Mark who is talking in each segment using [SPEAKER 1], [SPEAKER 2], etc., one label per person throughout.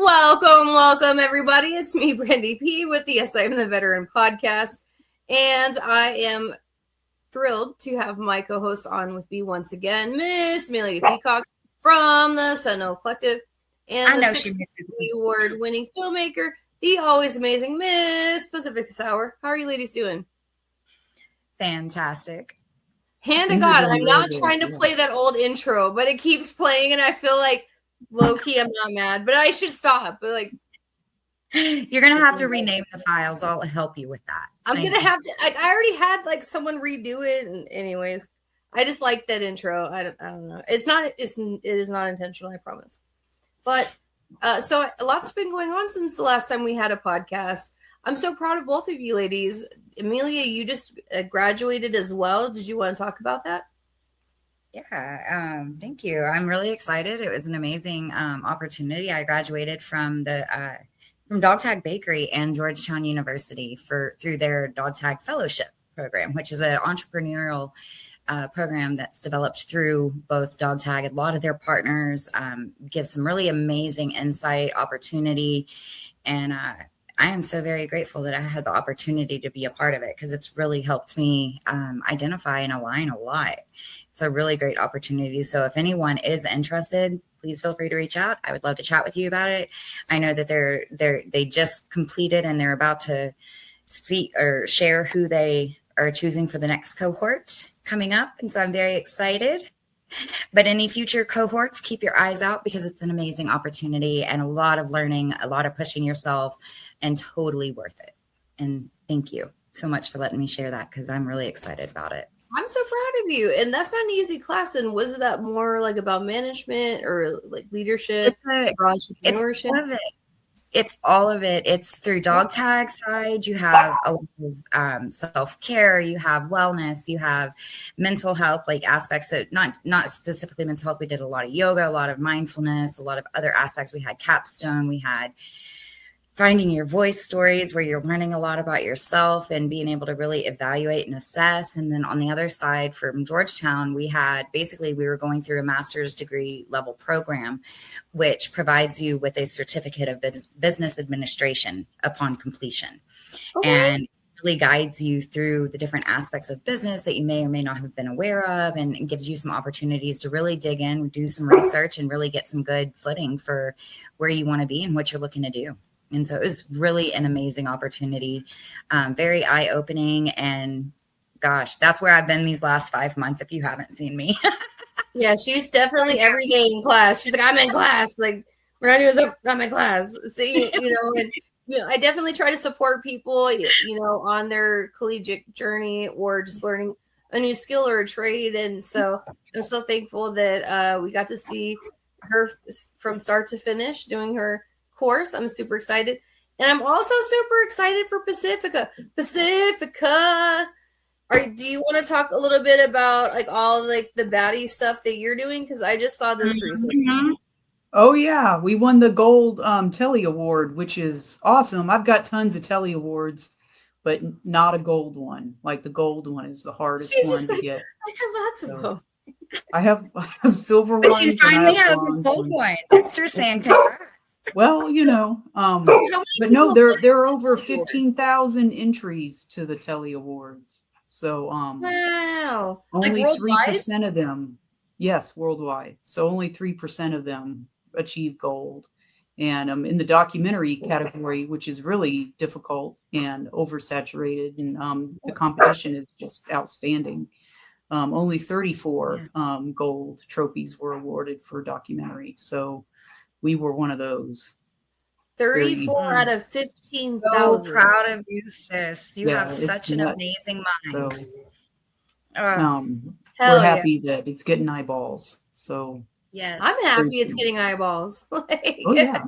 [SPEAKER 1] Welcome, everybody. It's me, Brandy P, with the Yes, I'm the Veteran podcast. And I am thrilled to have my co-host on with me once again, Miss Amelia Peacock from the Sentinel Collective and the 60 award-winning filmmaker, the always amazing Miss Pacific Sour. How are you ladies doing?
[SPEAKER 2] Fantastic.
[SPEAKER 1] Hand to God, I'm not trying to play that old intro, but it keeps playing and I feel like low-key I'm not mad, but I should stop. But like,
[SPEAKER 2] you're gonna have to rename the files. I'll help you with that.
[SPEAKER 1] I'm gonna have to. I already had like someone redo it, and anyways, I just like that intro. I don't know. It is not intentional. I promise. But so lots been going on since the last time we had a podcast. I'm so proud of both of you ladies. Amelia, you just graduated as well. Did you want to talk about that?
[SPEAKER 2] Yeah, thank you. I'm really excited. It was an amazing opportunity. I graduated from Dog Tag Bakery and Georgetown University through their Dog Tag Fellowship program, which is an entrepreneurial program that's developed through both Dog Tag and a lot of their partners. Gives some really amazing insight, opportunity, and I am so very grateful that I had the opportunity to be a part of it because it's really helped me identify and align a lot. It's a really great opportunity. So if anyone is interested, please feel free to reach out. I would love to chat with you about it. I know that they just completed and they're about to speak or share who they are choosing for the next cohort coming up. And so I'm very excited. But any future cohorts, keep your eyes out because it's an amazing opportunity and a lot of learning, a lot of pushing yourself, and totally worth it. And thank you so much for letting me share that because I'm really excited about it.
[SPEAKER 1] I'm so proud of you. And that's not an easy class. And was that more like about management or like leadership or entrepreneurship?
[SPEAKER 2] It's all of it. It's through Dog Tag side. You have a lot of self-care. You have wellness. You have mental health, like aspects. So not specifically mental health. We did a lot of yoga, a lot of mindfulness, a lot of other aspects. We had capstone. We had finding your voice stories where you're learning a lot about yourself and being able to really evaluate and assess. And then on the other side from Georgetown, we were going through a master's degree level program, which provides you with a certificate of business administration upon completion. Okay. And really guides you through the different aspects of business that you may or may not have been aware of and gives you some opportunities to really dig in, do some research and really get some good footing for where you want to be and what you're looking to do. And so it was really an amazing opportunity, very eye-opening. And gosh, that's where I've been these last 5 months if you haven't seen me.
[SPEAKER 1] Yeah, she's definitely every day in class. She's like, I'm in class. Like, we're not doing stuff, I'm in class. So, I definitely try to support people, on their collegiate journey or just learning a new skill or a trade. And so I'm so thankful that we got to see her from start to finish doing her course. I'm super excited. And I'm also super excited for Pacifica. Do you want to talk a little bit about like all like the baddie stuff that you're doing? Because I just saw this recently.
[SPEAKER 3] Oh yeah, we won the gold Telly Award, which is awesome. I've got tons of Telly Awards, but not a gold one. Like the gold one is the hardest one to get.
[SPEAKER 1] I have lots of them.
[SPEAKER 3] I have silver ones.
[SPEAKER 2] She finally has a gold one. Dexter's saying congrats.
[SPEAKER 3] Well, but no, there are over 15,000 entries to the Telly Awards. So,
[SPEAKER 1] wow,
[SPEAKER 3] only 3% of them, yes, worldwide. So only 3% of them achieve gold. And in the documentary category, which is really difficult and oversaturated, and the competition is just outstanding. Only 34 gold trophies were awarded for documentary. So we were one of those.
[SPEAKER 1] 34 out of 15,000.
[SPEAKER 2] So proud of you, sis. You have such an amazing mind.
[SPEAKER 3] So, we're happy that it's getting eyeballs. So
[SPEAKER 1] yes, I'm happy it's getting eyeballs.
[SPEAKER 3] Oh yeah.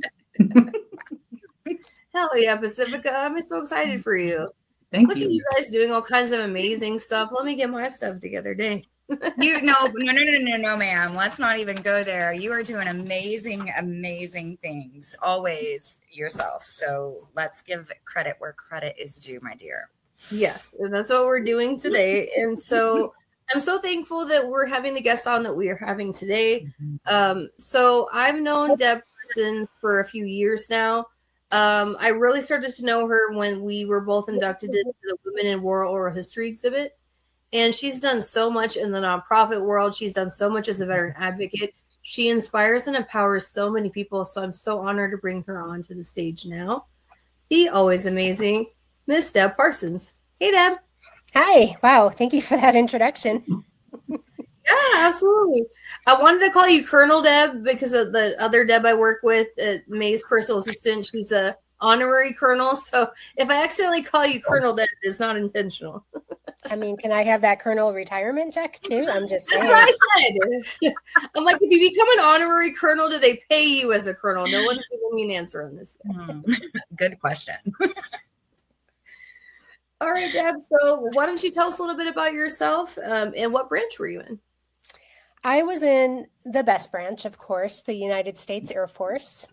[SPEAKER 1] Hell yeah, Pacifica. I'm so excited for you.
[SPEAKER 3] Thank you.
[SPEAKER 1] Look at you guys doing all kinds of amazing stuff. Let me get my stuff together, dang.
[SPEAKER 2] No, ma'am. Let's not even go there. You are doing amazing things. Always yourself. So let's give credit where credit is due, my dear.
[SPEAKER 1] Yes, and that's what we're doing today. And so I'm so thankful that we're having the guest on that we are having today. So I've known Deb Parsons for a few years now. I really started to know her when we were both inducted into the Women in War Oral History exhibit. And she's done so much in the nonprofit world. She's done so much as a veteran advocate. She inspires and empowers so many people. So I'm so honored to bring her onto the stage now. The always amazing Miss Deb Parsons. Hey, Deb.
[SPEAKER 4] Hi. Wow. Thank you for that introduction.
[SPEAKER 1] Yeah, absolutely. I wanted to call you Colonel Deb because of the other Deb I work with, May's personal assistant. She's a honorary colonel. So if I accidentally call you Colonel Deb, it's not intentional.
[SPEAKER 4] I mean, can I have that colonel retirement check too? I'm just saying.
[SPEAKER 1] That's what I said. I'm like, if you become an honorary colonel, do they pay you as a colonel? No one's giving me an answer on this yet.
[SPEAKER 2] Good question.
[SPEAKER 1] All right, Deb. So why don't you tell us a little bit about yourself and what branch were you in?
[SPEAKER 4] I was in the best branch, of course, the United States Air Force.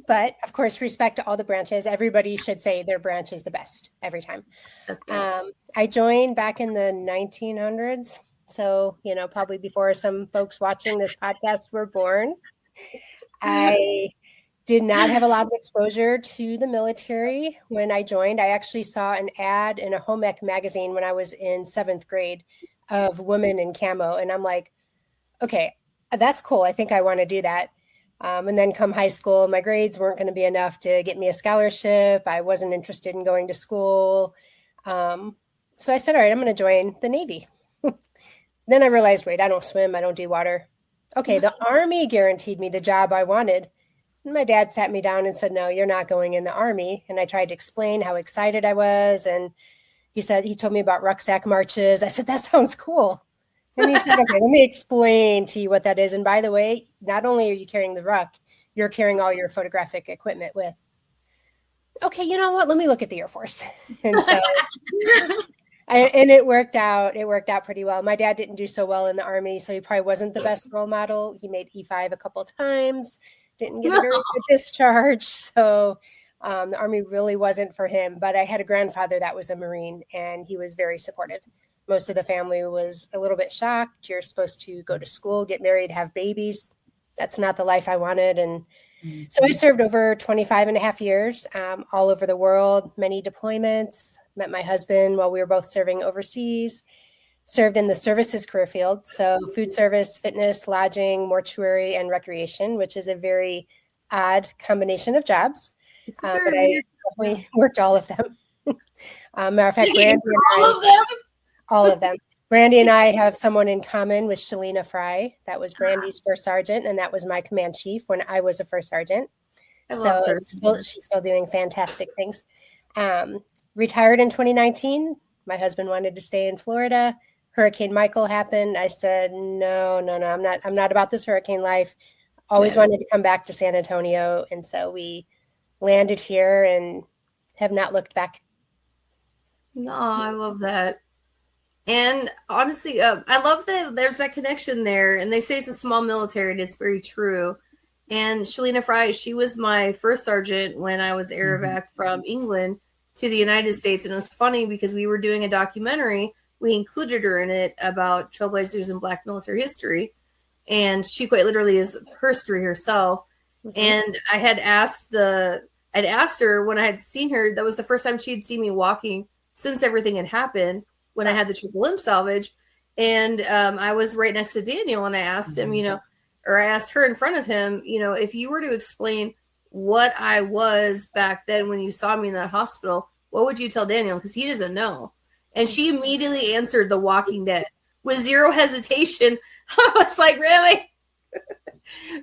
[SPEAKER 4] But of course, respect to all the branches. Everybody should say their branch is the best every time.
[SPEAKER 1] That's good.
[SPEAKER 4] I joined back in the 1900s. So, probably before some folks watching this podcast were born. I did not have a lot of exposure to the military when I joined. I actually saw an ad in a home ec magazine when I was in 7th grade of women in camo. And I'm like, okay, that's cool. I think I want to do that. And then come high school, my grades weren't going to be enough to get me a scholarship. I wasn't interested in going to school. So I said, all right, I'm going to join the Navy. Then I realized, wait, I don't swim. I don't do water. Okay, the Army guaranteed me the job I wanted. And my dad sat me down and said, no, you're not going in the Army. And I tried to explain how excited I was. And he told me about rucksack marches. I said, that sounds cool. And he said, okay, let me explain to you what that is. And by the way, not only are you carrying the ruck, you're carrying all your photographic equipment with. Okay, you know what? Let me look at the Air Force. And so, and it worked out. It worked out pretty well. My dad didn't do so well in the Army, so he probably wasn't the best role model. He made E5 a couple of times, didn't get a very good discharge. So the Army really wasn't for him. But I had a grandfather that was a Marine, and he was very supportive. Most of the family was a little bit shocked. You're supposed to go to school, get married, have babies. That's not the life I wanted. And so I served over 25 and a half years all over the world, many deployments, met my husband while we were both serving overseas, served in the services career field. So food service, fitness, lodging, mortuary, and recreation, which is a very odd combination of jobs. But I definitely worked all of them. Matter of fact, Brandy and
[SPEAKER 1] all of them?
[SPEAKER 4] All of them. Brandy and I have someone in common with Shalina Fry. That was Brandy's first sergeant, and that was my command chief when I was a first sergeant. So she's still doing fantastic things. Retired in 2019. My husband wanted to stay in Florida. Hurricane Michael happened. I said, no, I'm not about this hurricane life. Always wanted to come back to San Antonio. And so we landed here and have not looked back.
[SPEAKER 1] No, I love that. And honestly, I love that there's that connection there. And they say it's a small military, and it's very true. And Shalina Fry, she was my first sergeant when I was air evac from England to the United States. And it was funny because we were doing a documentary. We included her in it about trailblazers in Black military history. And she quite literally is history herself. And I had asked her when I had seen her, that was the first time she'd seen me walking since everything had happened, when I had the triple limb salvage. And I was right next to Daniel, and I asked him, or I asked her in front of him, if you were to explain what I was back then when you saw me in that hospital, what would you tell Daniel? Because he doesn't know. And she immediately answered The Walking Dead with zero hesitation. I was like, really?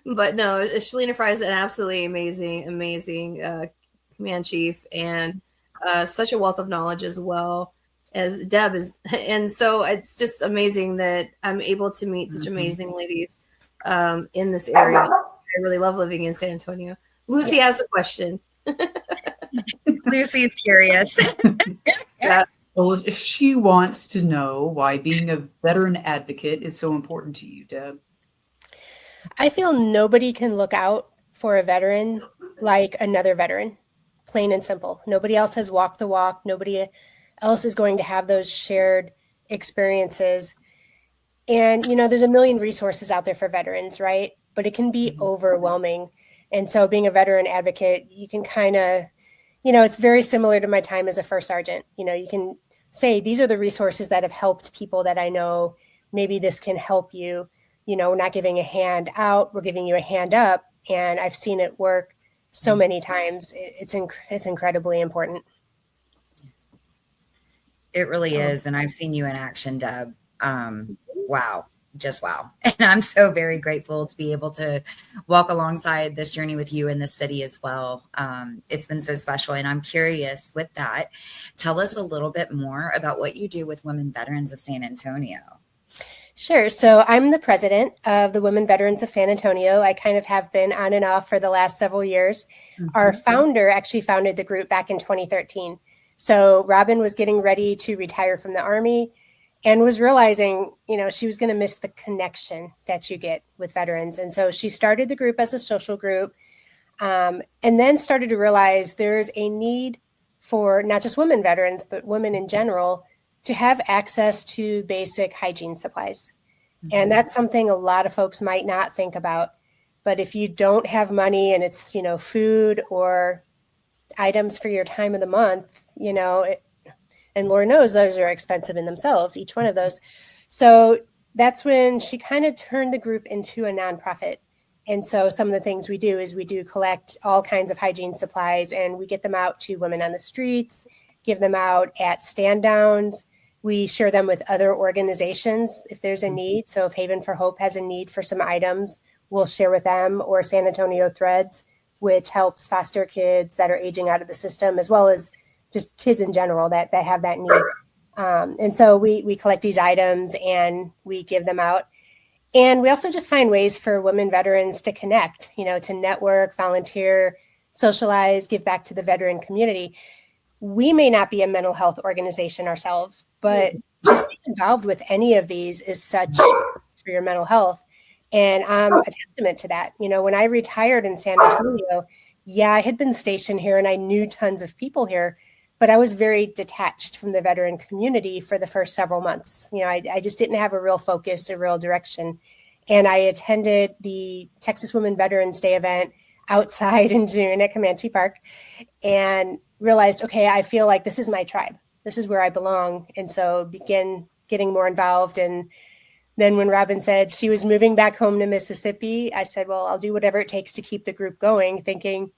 [SPEAKER 1] But no, Shalina Fry is an absolutely amazing command chief, and such a wealth of knowledge as well as Deb is. And so it's just amazing that I'm able to meet such amazing ladies in this area. I really love living in San Antonio. Lucy has a question.
[SPEAKER 2] Lucy's curious.
[SPEAKER 1] Yeah.
[SPEAKER 3] Well, she wants to know why being a veteran advocate is so important to you, Deb.
[SPEAKER 4] I feel nobody can look out for a veteran like another veteran, plain and simple. Nobody else has walked the walk. Nobody else is going to have those shared experiences. And, there's a million resources out there for veterans, right? But it can be overwhelming. And so being a veteran advocate, you can kind of, it's very similar to my time as a first sergeant. You can say, these are the resources that have helped people that I know. Maybe this can help you. We're not giving a hand out, we're giving you a hand up. And I've seen it work so many times. It's incredibly important.
[SPEAKER 2] It really is. And I've seen you in action, Deb. Wow. Just wow. And I'm so very grateful to be able to walk alongside this journey with you in the city as well. It's been so special. And I'm curious with that, tell us a little bit more about what you do with Women Veterans of San Antonio.
[SPEAKER 4] Sure. So I'm the president of the Women Veterans of San Antonio. I kind of have been on and off for the last several years. Mm-hmm. Our founder actually founded the group back in 2013. So Robin was getting ready to retire from the Army and was realizing, she was going to miss the connection that you get with veterans. And so she started the group as a social group, and then started to realize there's a need for not just women veterans, but women in general to have access to basic hygiene supplies. Mm-hmm. And that's something a lot of folks might not think about. But if you don't have money and it's, food or items for your time of the month, and Lord knows those are expensive in themselves, each one of those. So that's when she kind of turned the group into a nonprofit. And so some of the things we do is we do collect all kinds of hygiene supplies, and we get them out to women on the streets, give them out at stand downs. We share them with other organizations if there's a need. So if Haven for Hope has a need for some items, we'll share with them, or San Antonio Threads, which helps foster kids that are aging out of the system, as well as just kids in general that have that need. And so we collect these items and we give them out. And we also just find ways for women veterans to connect, to network, volunteer, socialize, give back to the veteran community. We may not be a mental health organization ourselves, but just being involved with any of these is such for your mental health. And I'm a testament to that. When I retired in San Antonio, I had been stationed here and I knew tons of people here, but I was very detached from the veteran community for the first several months. I just didn't have a real focus, a real direction. And I attended the Texas Women Veterans Day event outside in June at Comanche Park and realized, okay, I feel like this is my tribe. This is where I belong. And so began getting more involved. And then when Robin said she was moving back home to Mississippi, I said, well, I'll do whatever it takes to keep the group going, thinking,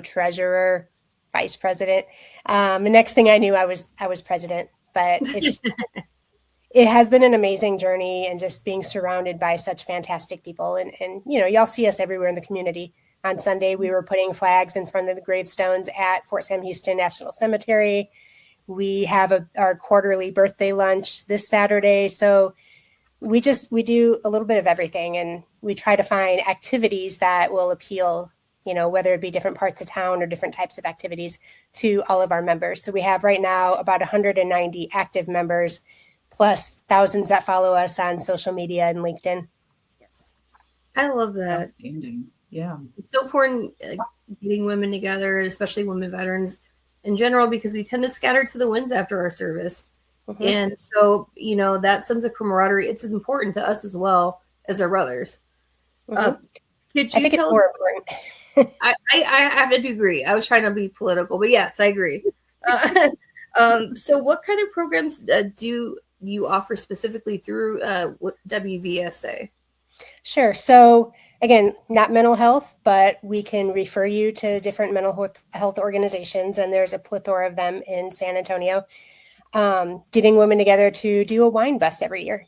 [SPEAKER 4] treasurer, vice president. The next thing I knew, I was president. But it has been an amazing journey, and just being surrounded by such fantastic people. And y'all see us everywhere in the community. On Sunday, we were putting flags in front of the gravestones at Fort Sam Houston National Cemetery. We have our quarterly birthday lunch this Saturday. So we do a little bit of everything, and we try to find activities that will appeal, whether it be different parts of town or different types of activities, to all of our members. So we have right now about 190 active members, plus thousands that follow us on social media and LinkedIn.
[SPEAKER 1] Yes. I love that.
[SPEAKER 3] Outstanding. Yeah.
[SPEAKER 1] It's so important getting women together, and especially women veterans in general, because we tend to scatter to the winds after our service. Mm-hmm. And so, that sense of camaraderie, it's important to us as well as our brothers.
[SPEAKER 4] Mm-hmm. I think it's more important.
[SPEAKER 1] I have to agree. I was trying to be political, but yes, I agree. So what kind of programs do you offer specifically through WVSA?
[SPEAKER 4] Sure. So again, not mental health, but we can refer you to different mental health organizations, and there's a plethora of them in San Antonio. Getting women together to do a wine bus every year.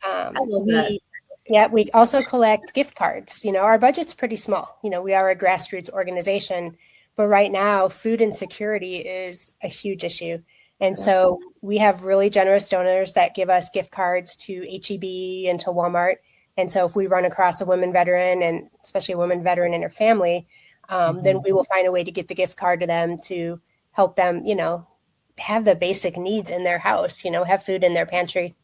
[SPEAKER 1] I love that.
[SPEAKER 4] We also collect gift cards. Our budget's pretty small. We are a grassroots organization, but right now food insecurity is a huge issue. And so we have really generous donors that give us gift cards to HEB and to Walmart. And so if we run across a women veteran, and especially a women veteran and her family, then we will find a way to get the gift card to them to help them, have the basic needs in their house, have food in their pantry.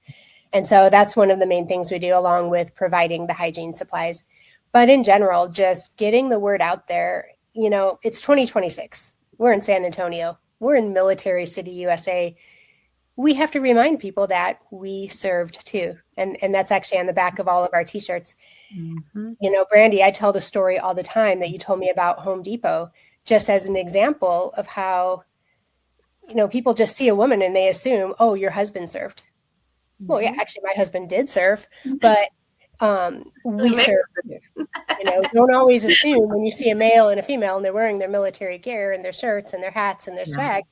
[SPEAKER 4] And so that's one of the main things we do, along with providing the hygiene supplies. But in general, just getting the word out there. It's 2026. We're in San Antonio. We're in Military City, USA. we have to remind people that we served too. And that's actually on the back of all of our t-shirts.
[SPEAKER 2] Mm-hmm.
[SPEAKER 4] You know, Brandy, I tell the story all the time that you told me about Home Depot, just as an example of how, you know, people just see a woman and they assume, oh, your husband served. Well, yeah, actually my husband did serve, but we served too. You know, don't always assume when you see a male and a female and they're wearing their military gear and their shirts and their hats and their swag,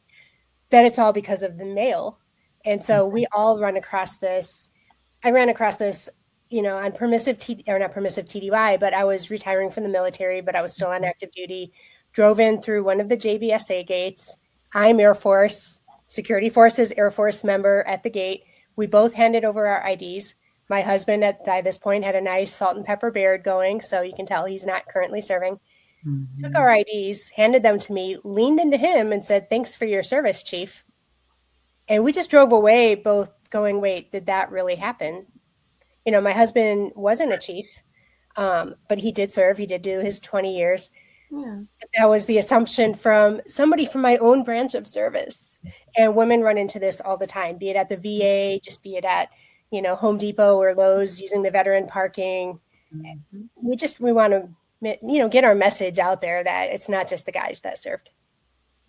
[SPEAKER 4] that it's all because of the male. And so we all run across this. I ran across this, you know, on permissive not permissive TDY, but I was retiring from the military, but I was still on active duty, drove in through one of the JBSA gates. I'm Air Force, Security Forces Air Force member at the gate. We both handed over our IDs. My husband by this point had a nice salt and pepper beard going, so you can tell he's not currently serving. Mm-hmm. Took our IDs, handed them to me, leaned into him and said, "Thanks for your service, Chief." And we just drove away both going, wait, did that really happen? You know, my husband wasn't a chief, but he did serve. He did do his 20 years. Yeah. That was the assumption from somebody from my own branch of service. And women run into this all the time, be it at the VA, just be it at, you know, Home Depot or Lowe's using the veteran parking. Mm-hmm. We want to, you know, get our message out there that it's not just the guys that served.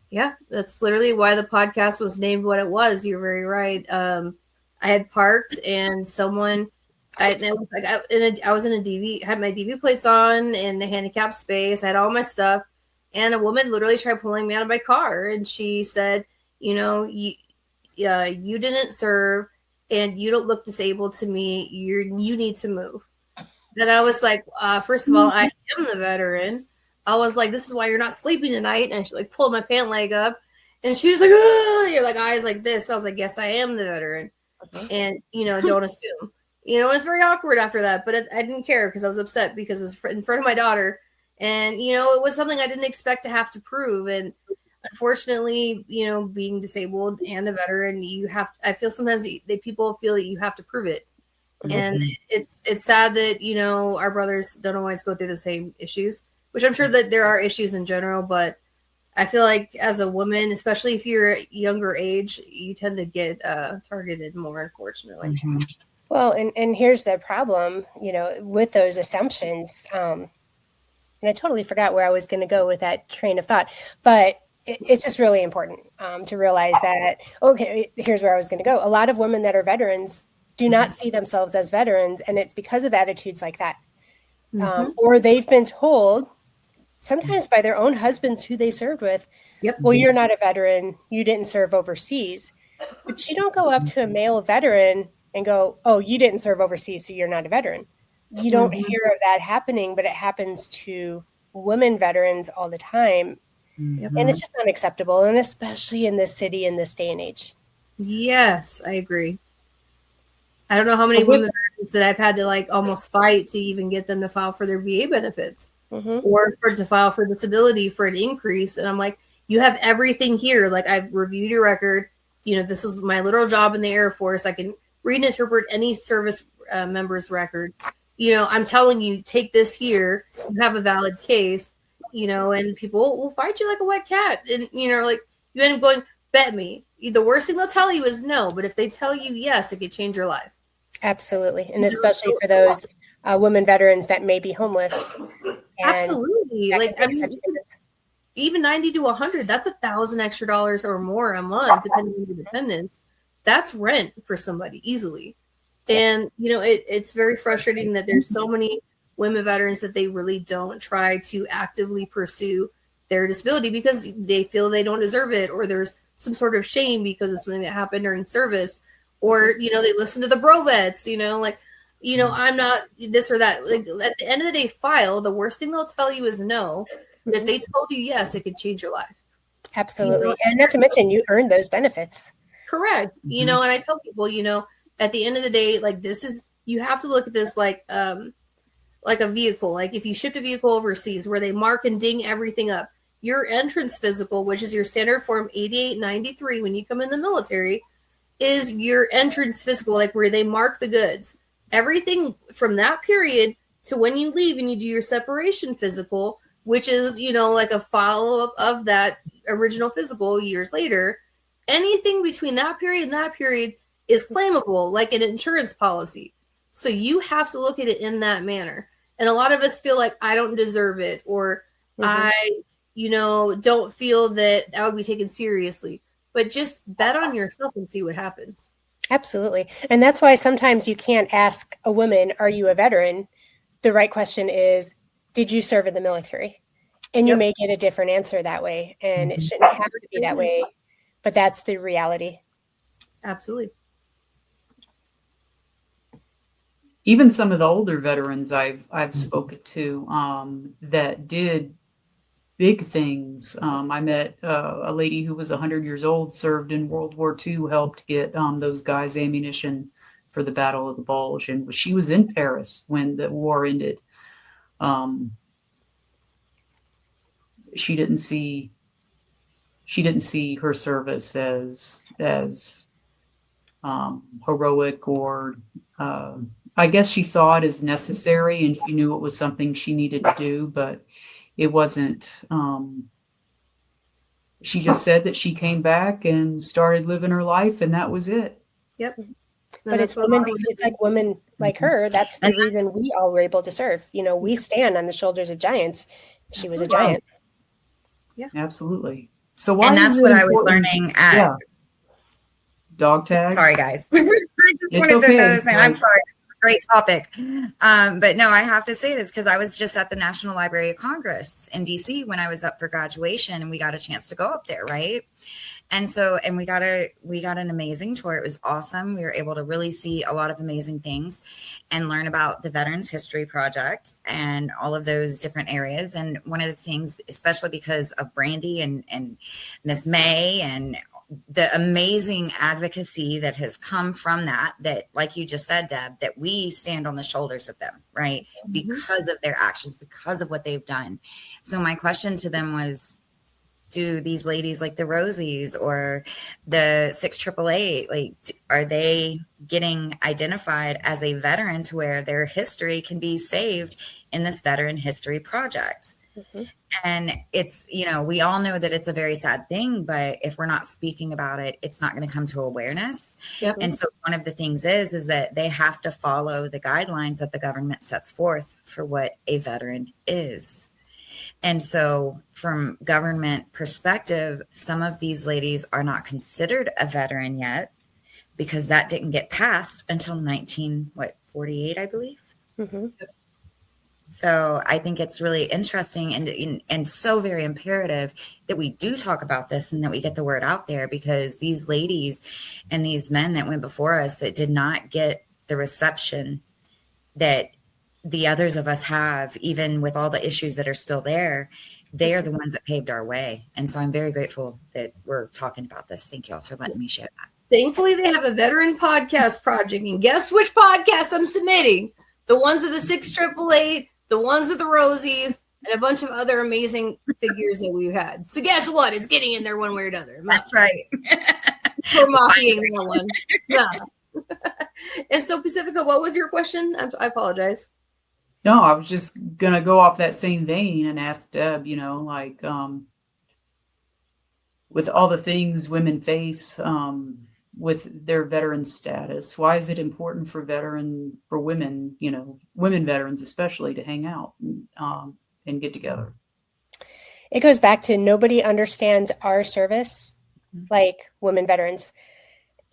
[SPEAKER 1] Yeah, that's literally why the podcast was named what it was. You're very right. I had parked and someone, I was in a DV, had my DV plates on in the handicapped space. I had all my stuff, and a woman literally tried pulling me out of my car, and she said, "You know, you didn't serve, and you don't look disabled to me. You need to move." And I was like, first of all, I am the veteran. I was like, "This is why you're not sleeping tonight." And she like pulled my pant leg up, and she was like, "Oh, you're like eyes like this." I was like, "Yes, I am the veteran," and you know, don't assume. You know, it was very awkward after that, but I didn't care because I was upset because it was in front of my daughter, and you know, it was something I didn't expect to have to prove. And unfortunately, you know, being disabled and a veteran, I feel sometimes people feel that you have to prove it, and it's sad that, you know, our brothers don't always go through the same issues. Which I'm sure that there are issues in general, but I feel like as a woman, especially if you're younger age, you tend to get targeted more, unfortunately.
[SPEAKER 4] Mm-hmm. Well, and here's the problem, you know, with those assumptions. And I totally forgot where I was going to go with that train of thought, but it's just really important to realize that, okay, here's where I was going to go. A lot of women that are veterans do not see themselves as veterans, and it's because of attitudes like that. Or they've been told, sometimes by their own husbands who they served with, well, you're not a veteran, you didn't serve overseas. But you don't go up to a male veteran and go, oh, you didn't serve overseas, so you're not a veteran. You don't hear of that happening, but it happens to women veterans all the time. Mm-hmm. And it's just unacceptable, and especially in this city in this day and age.
[SPEAKER 1] Yes, I agree. I don't know how many women veterans that I've had to like almost fight to even get them to file for their VA benefits. Or to file for disability for an increase. And I'm like, you have everything here. Like, I've reviewed your record. You know, this was my literal job in the Air Force. I can read and interpret any service member's record. You know, I'm telling you, take this here. You have a valid case, you know, and people will fight you like a wet cat. And, you know, like, you end up going, bet me. The worst thing they'll tell you is no. But if they tell you yes, it could change your life.
[SPEAKER 4] Absolutely. And especially for those women veterans that may be homeless.
[SPEAKER 1] Absolutely. Like, I mean, even 90 to 100, that's $1,000 extra or more a month, depending on your dependents. That's rent for somebody easily. And, you know, it's very frustrating that there's so many women veterans that they really don't try to actively pursue their disability because they feel they don't deserve it, or there's some sort of shame because of something that happened during service, or, you know, they listen to the bro vets, you know, like, you know, I'm not this or that. Like, at the end of the day, file. The worst thing they'll tell you is no. But if they told you yes, it could change your life.
[SPEAKER 4] Absolutely. You know? And not to mention, you earned those benefits.
[SPEAKER 1] Correct. Mm-hmm. You know, and I tell people, you know, at the end of the day, like, you have to look at this like a vehicle. Like, if you shipped a vehicle overseas where they mark and ding everything up, your entrance physical, which is your standard form 8893 when you come in the military, is your entrance physical, like where they mark the goods. Everything from that period to when you leave and you do your separation physical, which is, you know, like a follow-up of that original physical years later, anything between that period and that period is claimable, like an insurance policy. So you have to look at it in that manner. And a lot of us feel like I don't deserve it, or I, don't feel that would be taken seriously. But just bet on yourself and see what happens.
[SPEAKER 4] Absolutely. And that's why sometimes you can't ask a woman, are you a veteran? The right question is, did you serve in the military? And you may get a different answer that way. And it shouldn't have to be that way. But that's the reality.
[SPEAKER 1] Absolutely.
[SPEAKER 3] Even some of the older veterans I've spoken to that did big things. I met a lady who was 100 years old, served in World War II, helped get those guys ammunition for the Battle of the Bulge, and she was in Paris when the war ended. She didn't see her service as heroic, or I guess she saw it as necessary, and she knew it was something she needed to do, but it wasn't. She just said that she came back and started living her life, and that was it.
[SPEAKER 1] Yep.
[SPEAKER 4] But it's women. It's like women like her. That's the reason we all were able to serve. We stand on the shoulders of giants. She was a giant.
[SPEAKER 3] Yeah, absolutely. So
[SPEAKER 2] and that's what I was learning at
[SPEAKER 3] dog tag.
[SPEAKER 2] Sorry, guys. I just wanted to know this, man. I'm sorry. Great topic. But no, I have to say this because I was just at the National Library of Congress in DC when I was up for graduation, and we got a chance to go up there, right? And so, and we got an amazing tour. It was awesome. We were able to really see a lot of amazing things and learn about the Veterans History Project and all of those different areas. And one of the things, especially because of Brandy and Miss May and the amazing advocacy that has come from that, like you just said, Deb, that we stand on the shoulders of them, right? Because of their actions, because of what they've done. So my question to them was, do these ladies like the Rosies or the 688, like, are they getting identified as a veteran to where their history can be saved in this Veteran History Project? And it's, we all know that it's a very sad thing, but if we're not speaking about it, it's not going to come to awareness. And so one of the things is that they have to follow the guidelines that the government sets forth for what a veteran is. And so from government perspective, some of these ladies are not considered a veteran yet because that didn't get passed until 1948, I believe. So I think it's really interesting and so very imperative that we do talk about this and that we get the word out there, because these ladies and these men that went before us that did not get the reception that the others of us have, even with all the issues that are still there, they are the ones that paved our way. And so I'm very grateful that we're talking about this. Thank you all for letting me share that.
[SPEAKER 1] Thankfully, they have a veteran podcast project. And guess which podcast I'm submitting? The ones of the 688, the ones of the Rosies, and a bunch of other amazing figures that we've had. So guess what? It's getting in there one way or another.
[SPEAKER 2] That's right.
[SPEAKER 1] We're mocking that one. Yeah. And so, Pacifica, what was your question? I apologize.
[SPEAKER 3] No, I was just going to go off that same vein and ask Deb, with all the things women face with their veteran status, why is it important for women, women veterans especially, to hang out and get together?
[SPEAKER 4] It goes back to nobody understands our service like women veterans.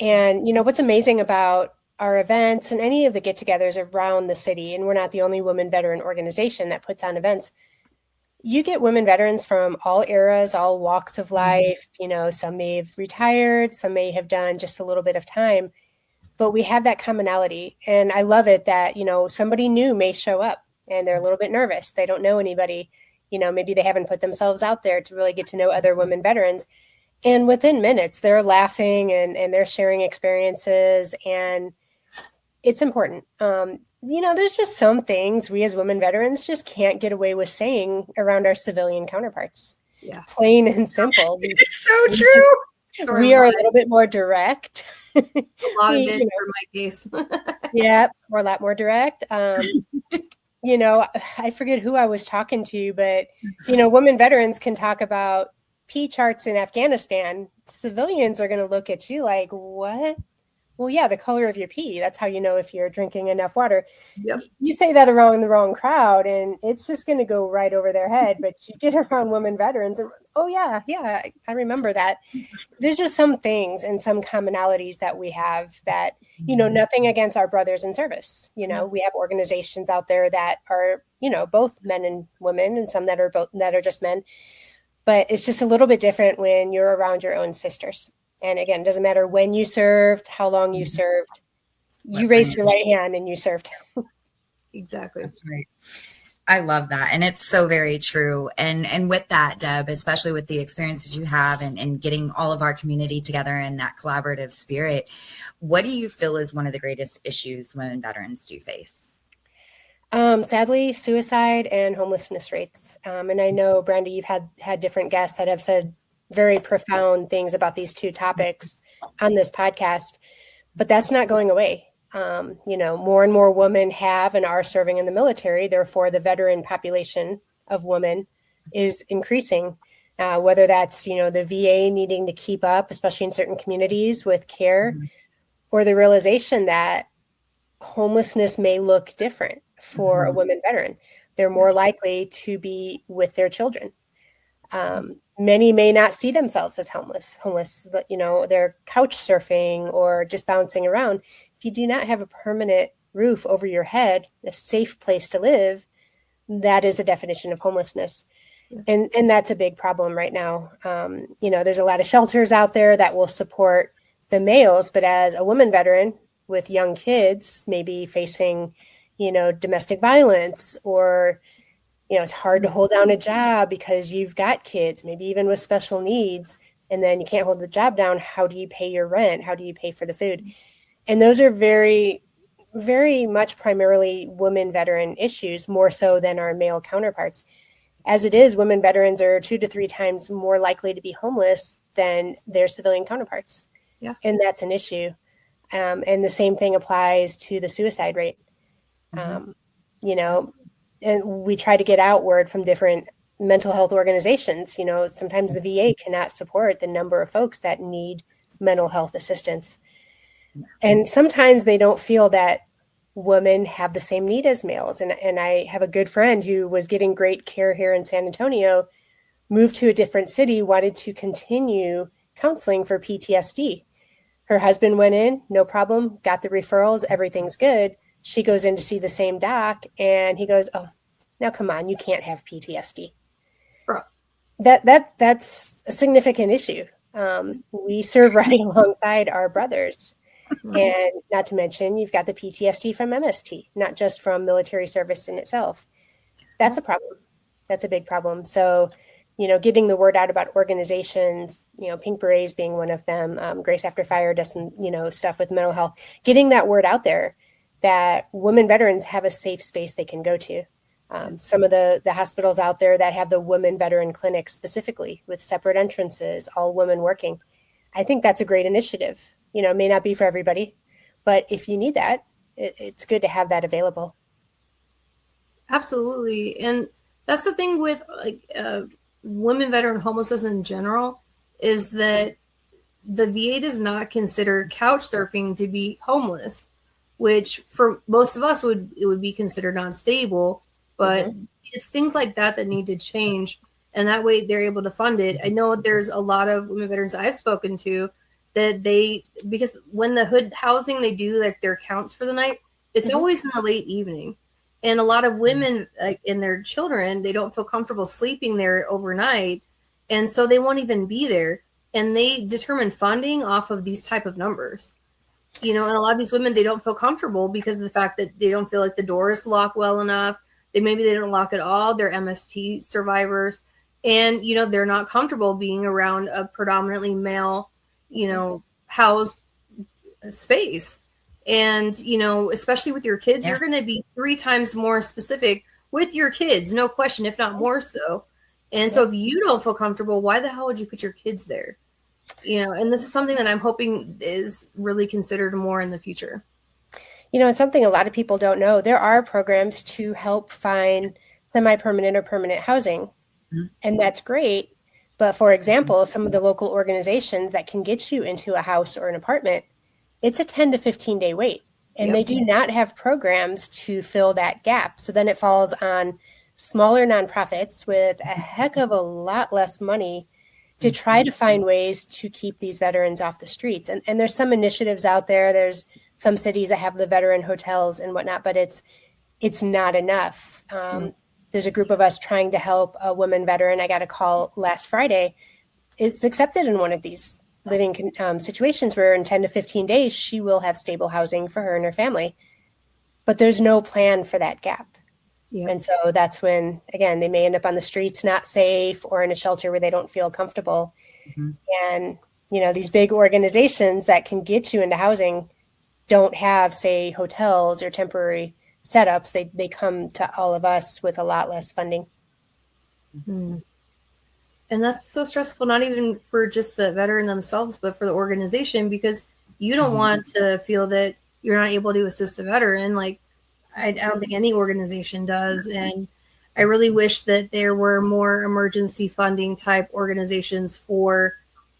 [SPEAKER 4] And, what's amazing about our events and any of the get-togethers around the city, and we're not the only women veteran organization that puts on events, you get women veterans from all eras, all walks of life. Some may have retired, some may have done just a little bit of time, but we have that commonality. And I love it that, somebody new may show up and they're a little bit nervous. They don't know anybody, maybe they haven't put themselves out there to really get to know other women veterans. And within minutes, they're laughing and they're sharing experiences, and it's important. There's just some things we as women veterans just can't get away with saying around our civilian counterparts. Yeah. Plain and simple.
[SPEAKER 2] It's so true.
[SPEAKER 4] We are a little bit more direct.
[SPEAKER 1] A lot of it for my case.
[SPEAKER 4] Yeah, we're a lot more direct. I forget who I was talking to, but, women veterans can talk about P charts in Afghanistan civilians are going to look at you like, what? Well, yeah, the color of your pee. That's how you know if you're drinking enough water.
[SPEAKER 1] Yep.
[SPEAKER 4] You say that around the wrong crowd and it's just going to go right over their head. But you get around women veterans and, oh, yeah, I remember that. There's just some things and some commonalities that we have that, nothing against our brothers in service. We have organizations out there that are, both men and women, and some that are just men. But it's just a little bit different when you're around your own sisters. And again, it doesn't matter when you served, how long you served. You raised your right hand and you served.
[SPEAKER 1] Exactly.
[SPEAKER 2] That's right. I love that. And it's so very true. And with that, Deb, especially with the experiences you have and getting all of our community together in that collaborative spirit, what do you feel is one of the greatest issues women veterans do face?
[SPEAKER 4] Sadly, suicide and homelessness rates. And I know, Brenda, you've had different guests that have said very profound things about these two topics on this podcast, but that's not going away. More and more women have and are serving in the military. Therefore, the veteran population of women is increasing, whether that's, the VA needing to keep up, especially in certain communities with care, or the realization that homelessness may look different for a women veteran. They're more likely to be with their children. Many may not see themselves as homeless, they're couch surfing or just bouncing around. If you do not have a permanent roof over your head, a safe place to live, that is a definition of homelessness. And that's a big problem right now. There's a lot of shelters out there that will support the males, but as a woman veteran with young kids, maybe facing, domestic violence, or it's hard to hold down a job because you've got kids, maybe even with special needs, and then you can't hold the job down. How do you pay your rent? How do you pay for the food? And those are very, very much primarily women veteran issues, more so than our male counterparts. As it is, women veterans are 2 to 3 times more likely to be homeless than their civilian counterparts.
[SPEAKER 1] Yeah.
[SPEAKER 4] And that's an issue. And the same thing applies to the suicide rate. And we try to get outward from different mental health organizations. Sometimes the VA cannot support the number of folks that need mental health assistance. And sometimes they don't feel that women have the same need as males. And I have a good friend who was getting great care here in San Antonio, moved to a different city, wanted to continue counseling for PTSD. Her husband went in, no problem, got the referrals, everything's good. She goes in to see the same doc, and he goes, "Oh, now come on, you can't have PTSD."
[SPEAKER 1] Bro.
[SPEAKER 4] That's a significant issue. We serve right alongside our brothers. And not to mention, you've got the PTSD from MST, not just from military service in itself. That's a problem. That's a big problem. So, getting the word out about organizations, Pink Berets being one of them, Grace After Fire does some, stuff with mental health, getting that word out there that women veterans have a safe space they can go to. Some of the hospitals out there that have the women veteran clinics specifically with separate entrances, all women working. I think that's a great initiative. It may not be for everybody, but if you need that, it's good to have that available.
[SPEAKER 1] Absolutely. And that's the thing with women veteran homelessness in general, is that the VA does not consider couch surfing to be homeless, which for most of us would be considered unstable. But it's things like that need to change. And that way they're able to fund it. I know there's a lot of women veterans I've spoken to that because when the hood housing, they do like their counts for the night, it's always in the late evening. And a lot of women and their children, they don't feel comfortable sleeping there overnight. And so they won't even be there. And they determine funding off of these type of numbers. And a lot of these women, they don't feel comfortable because of the fact that they don't feel like the doors lock well enough. Maybe they don't lock at all. They're MST survivors. And, they're not comfortable being around a predominantly male, housed space. And, especially with your kids, you're going to be 3 times more specific with your kids, no question, if not more so. And so if you don't feel comfortable, why the hell would you put your kids there? And this is something that I'm hoping is really considered more in the future.
[SPEAKER 4] It's something a lot of people don't know. There are programs to help find semi-permanent or permanent housing, and that's great. But for example, some of the local organizations that can get you into a house or an apartment, it's a 10 to 15 day wait. And they do not have programs to fill that gap. So then it falls on smaller nonprofits with a heck of a lot less money to try to find ways to keep these veterans off the streets. And there's some initiatives out there. There's some cities that have the veteran hotels and whatnot, but it's not enough. There's a group of us trying to help a woman veteran. I got a call last Friday. It's accepted in one of these living situations where in 10 to 15 days, she will have stable housing for her and her family. But there's no plan for that gap. And so that's when, again, they may end up on the streets, not safe, or in a shelter where they don't feel comfortable. And, these big organizations that can get you into housing don't have, say, hotels or temporary setups. They come to all of us with a lot less funding.
[SPEAKER 1] And that's so stressful, not even for just the veteran themselves, but for the organization, because you don't want to feel that you're not able to assist a veteran. Like, I don't think any organization does. And I really wish that there were more emergency funding type organizations for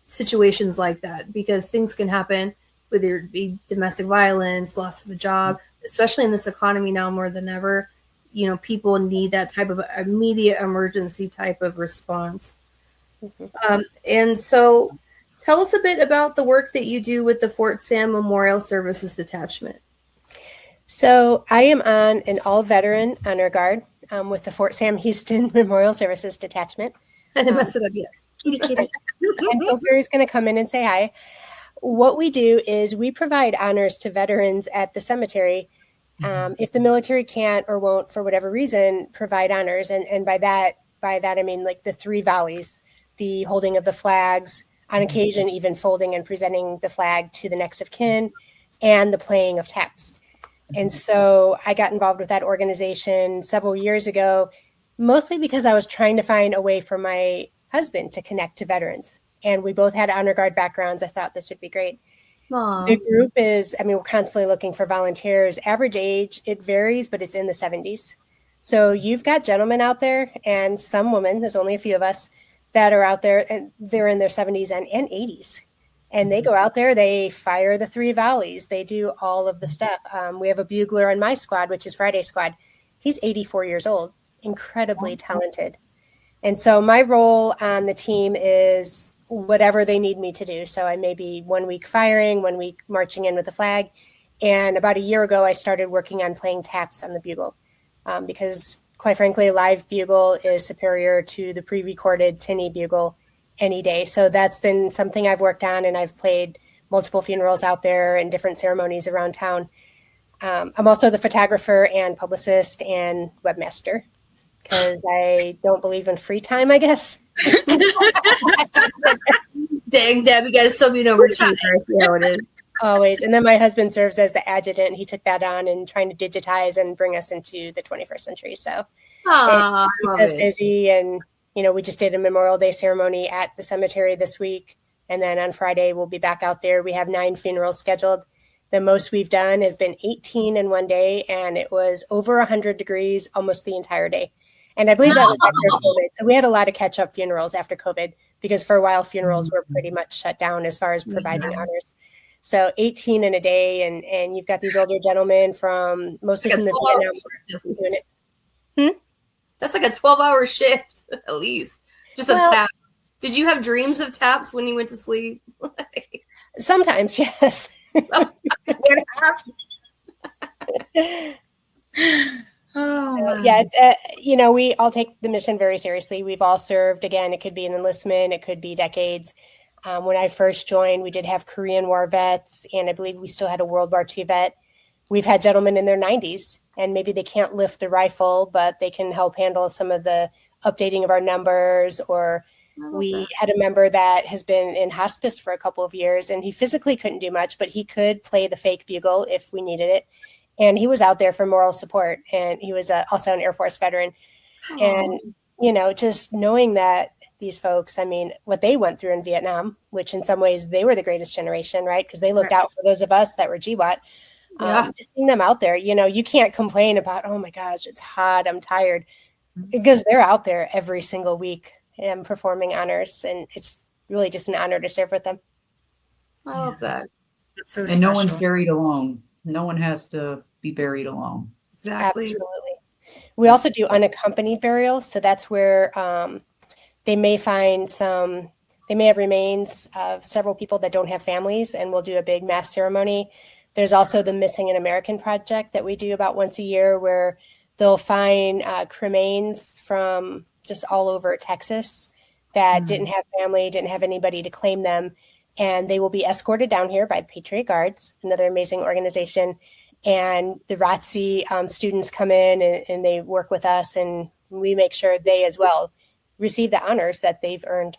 [SPEAKER 1] situations like that, because things can happen, whether it be domestic violence, loss of a job, especially in this economy now more than ever. People need that type of immediate emergency type of response. And so tell us a bit about the work that you do with the Fort Sam Memorial Services Detachment.
[SPEAKER 4] So I am on an all-veteran honor guard with the Fort Sam Houston Memorial Services Detachment.
[SPEAKER 1] I didn't mess it up, yes.
[SPEAKER 4] And Pillsbury's going to come in and say hi. What we do is we provide honors to veterans at the cemetery if the military can't or won't, for whatever reason, provide honors. And by that I mean like the 3 volleys, the holding of the flags, on occasion even folding and presenting the flag to the next of kin, and the playing of taps. And so I got involved with that organization several years ago, mostly because I was trying to find a way for my husband to connect to veterans. And we both had honor guard backgrounds. I thought this would be great.
[SPEAKER 1] Aww.
[SPEAKER 4] The group is, we're constantly looking for volunteers. Average age, it varies, but it's in the 70s. So you've got gentlemen out there and some women, there's only a few of us that are out there, and they're in their 70s and 80s. And they go out there, they fire the 3 volleys. They do all of the stuff. We have a bugler on my squad, which is Friday Squad. He's 84 years old, incredibly talented. And so my role on the team is whatever they need me to do. So I may be 1 week firing, 1 week marching in with the flag. And about a year ago, I started working on playing taps on the bugle because, quite frankly, live bugle is superior to the pre-recorded tinny bugle any day. So that's been something I've worked on, and I've played multiple funerals out there and different ceremonies around town. I'm also the photographer and publicist and webmaster because I don't believe in free time, I guess.
[SPEAKER 1] Dang, Deb, you guys still being overachiever. I see how it is.
[SPEAKER 4] Always. And then my husband serves as the adjutant. He took that on and trying to digitize and bring us into the 21st century. So it's as busy. And, we just did a Memorial Day ceremony at the cemetery this week. And then on Friday, we'll be back out there. We have 9 funerals scheduled. The most we've done has been 18 in one day. And it was over 100 degrees almost the entire day. And I believe that was after COVID. So we had a lot of catch-up funerals after COVID because for a while funerals were pretty much shut down as far as providing honors. So 18 in a day, and you've got these older gentlemen from mostly from the Vietnam War doing it.
[SPEAKER 1] That's like a 12-hour shift at least. Just of taps. Did you have dreams of taps when you went to sleep?
[SPEAKER 4] Sometimes, yes.
[SPEAKER 2] What happened?
[SPEAKER 4] Yeah, it's we all take the mission very seriously. We've all served. Again, it could be an enlistment, it could be decades. When I first joined, we did have Korean War vets, and I believe we still had a World War II vet. We've had gentlemen in their 90s, and maybe they can't lift the rifle, but they can help handle some of the updating of our numbers. Or we had a member that has been in hospice for a couple of years, and he physically couldn't do much, but he could play the fake bugle if we needed it. And he was out there for moral support, and he was also an Air Force veteran. And, just knowing that these folks, what they went through in Vietnam, which in some ways they were the greatest generation, right? Because they looked out for those of us that were GWAT. Just seeing them out there, you can't complain about, oh my gosh, it's hot, I'm tired, because they're out there every single week. performing honors, and it's really just an honor to serve with them.
[SPEAKER 1] I love that.
[SPEAKER 2] That's so
[SPEAKER 3] And
[SPEAKER 2] special.
[SPEAKER 3] no one's buried alone. No one has to be buried alone.
[SPEAKER 1] Exactly.
[SPEAKER 4] Absolutely. We also do unaccompanied burials. So that's where they may have remains of several people that don't have families, and we'll do a big mass ceremony. There's also the Missing an American project that we do about once a year, where they'll find cremains from just all over Texas that didn't have family, didn't have anybody to claim them. And they will be escorted down here by the Patriot Guards, another amazing organization. And the ROTC students come in and they work with us, and we make sure they as well receive the honors that they've earned.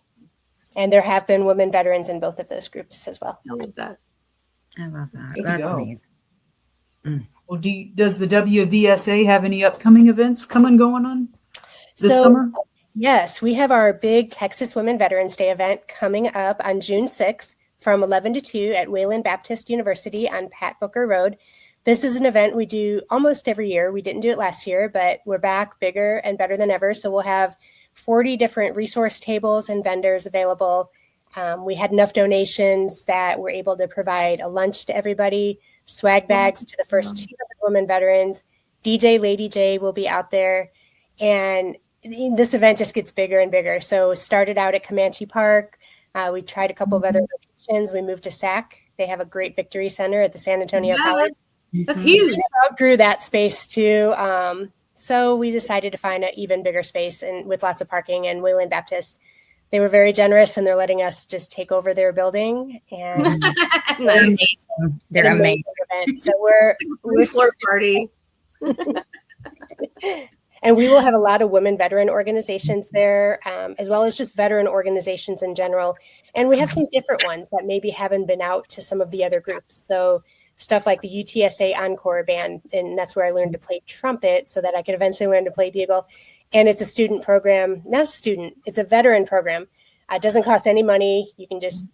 [SPEAKER 4] And there have been women veterans in both of those groups as well.
[SPEAKER 1] I love that.
[SPEAKER 2] I love that.
[SPEAKER 3] Good to
[SPEAKER 2] That's
[SPEAKER 3] go.
[SPEAKER 2] amazing.
[SPEAKER 3] Well, does the WVSA have any upcoming events going on this
[SPEAKER 4] So,
[SPEAKER 3] summer?
[SPEAKER 4] Yes, we have our big Texas Women Veterans Day event coming up on June 6th from 11 to 2 at Wayland Baptist University on Pat Booker Road. This is an event we do almost every year. We didn't do it last year, but we're back bigger and better than ever. So we'll have 40 different resource tables and vendors available. We had enough donations that we're able to provide a lunch to everybody, swag bags to the first 200 women veterans. DJ Lady J will be out there. And this event just gets bigger and bigger. So started out at Comanche Park. We tried a couple of other locations. We moved to SAC. They have a great victory center at the San Antonio College.
[SPEAKER 1] That's huge.
[SPEAKER 4] We outgrew that space too. So we decided to find an even bigger space and with lots of parking. And Wayland Baptist, they were very generous, and they're letting us just take over their building. And
[SPEAKER 2] They're amazing. They're
[SPEAKER 4] an
[SPEAKER 2] amazing.
[SPEAKER 4] event. So we're
[SPEAKER 1] Floor party.
[SPEAKER 4] And we will have a lot of women veteran organizations there, as well as just veteran organizations in general. And we have some different ones that maybe haven't been out to some of the other groups. So stuff like the UTSA Encore Band, and that's where I learned to play trumpet so that I could eventually learn to play bugle. And it's a student program, not a student, it's a veteran program. It doesn't cost any money. You can just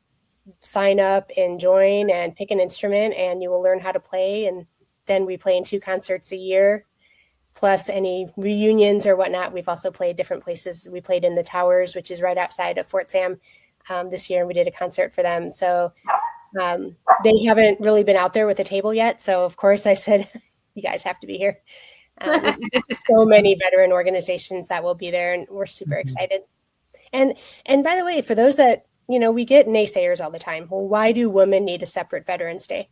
[SPEAKER 4] sign up and join and pick an instrument, and you will learn how to play. And then we play in 2 concerts a year, plus any reunions or whatnot. We've also played different places. We played in the Towers, which is right outside of Fort Sam this year, and we did a concert for them. So they haven't really been out there with a table yet. So of course I said, you guys have to be here. There's so many veteran organizations that will be there, and we're super excited. And by the way, for those that, we get naysayers all the time. Well, why do women need a separate Veterans Day?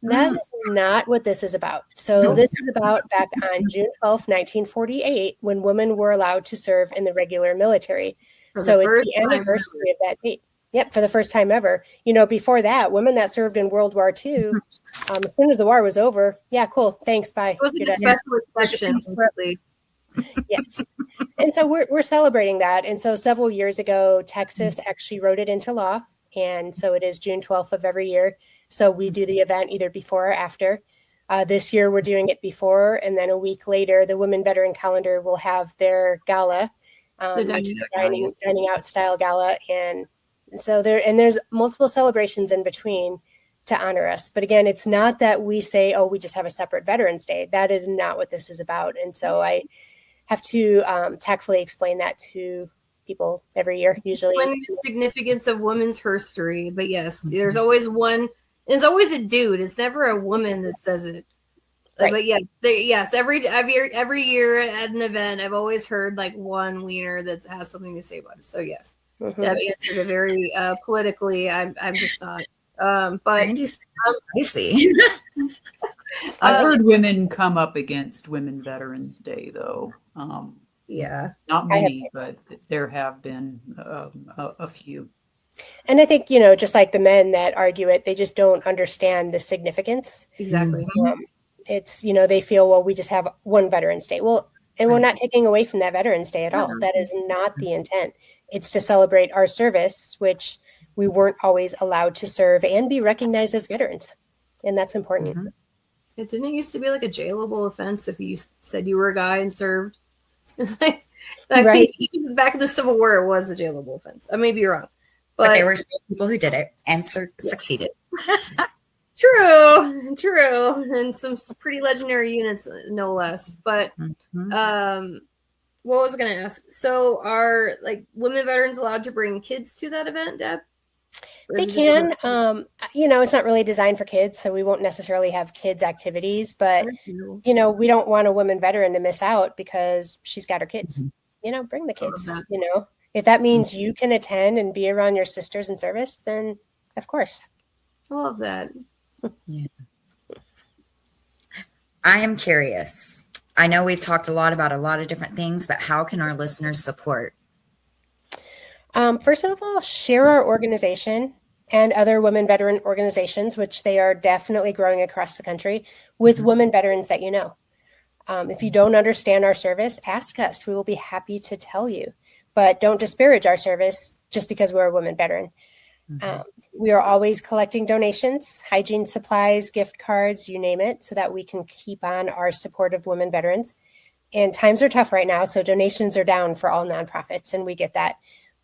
[SPEAKER 4] That is not what this is about. So this is about back on June 12th, 1948, when women were allowed to serve in the regular military. So it's the anniversary of that date. Yep, for the first time ever. Before that, women that served in World War II, as soon as the war was over, yeah, cool, thanks, bye.
[SPEAKER 1] It was a special exception.
[SPEAKER 4] Yes. And so we're celebrating that. And so several years ago, Texas actually wrote it into law. And so it is June 12th of every year. So we do the event either before or after. This year, we're doing it before. And then a week later, the Women Veteran Calendar will have their gala, dining out style gala. And so there's multiple celebrations in between to honor us. But again, it's not that we say, oh, we just have a separate Veterans Day. That is not what this is about. And so I have to tactfully explain that to people every year, usually.
[SPEAKER 1] The significance of women's history. But yes, there's always one. It's always a dude. It's never a woman that says it. Right. But yes, every year at an event, I've always heard like one wiener that has something to say about it. So yes, that answered it very politically. I'm just not. But
[SPEAKER 2] Randy's spicy.
[SPEAKER 3] I've heard women come up against Women Veterans Day, though.
[SPEAKER 1] Yeah,
[SPEAKER 3] not many, but there have been a few.
[SPEAKER 4] And I think, just like the men that argue it, they just don't understand the significance.
[SPEAKER 1] Exactly.
[SPEAKER 4] It's, they feel, well, we just have one Veterans Day. Well, and we're not taking away from that Veterans Day at all. That is not the intent. It's to celebrate our service, which we weren't always allowed to serve and be recognized as veterans. And that's important.
[SPEAKER 1] It didn't used to be like a jailable offense if you said you were a guy and served. I think back in the Civil War, it was a jailable offense. I may be wrong.
[SPEAKER 2] But there were still people who did it and succeeded.
[SPEAKER 1] True. And some pretty legendary units, no less. But What was I going to ask? So are like women veterans allowed to bring kids to that event, Deb?
[SPEAKER 4] They can. It's not really designed for kids, so we won't necessarily have kids activities, but we don't want a woman veteran to miss out because she's got her kids. Bring the kids. If that means you can attend and be around your sisters in service, then of course.
[SPEAKER 1] I love that.
[SPEAKER 2] Yeah. I am curious. I know we've talked a lot about a lot of different things, but how can our listeners support?
[SPEAKER 4] First of all, share our organization and other women veteran organizations, which they are definitely growing across the country, with women veterans that you know. If you don't understand our service, ask us. We will be happy to tell you. But don't disparage our service just because we're a women veteran. We are always collecting donations, hygiene supplies, gift cards, you name it, so that we can keep on our support of women veterans. And times are tough right now, so donations are down for all nonprofits, and we get that.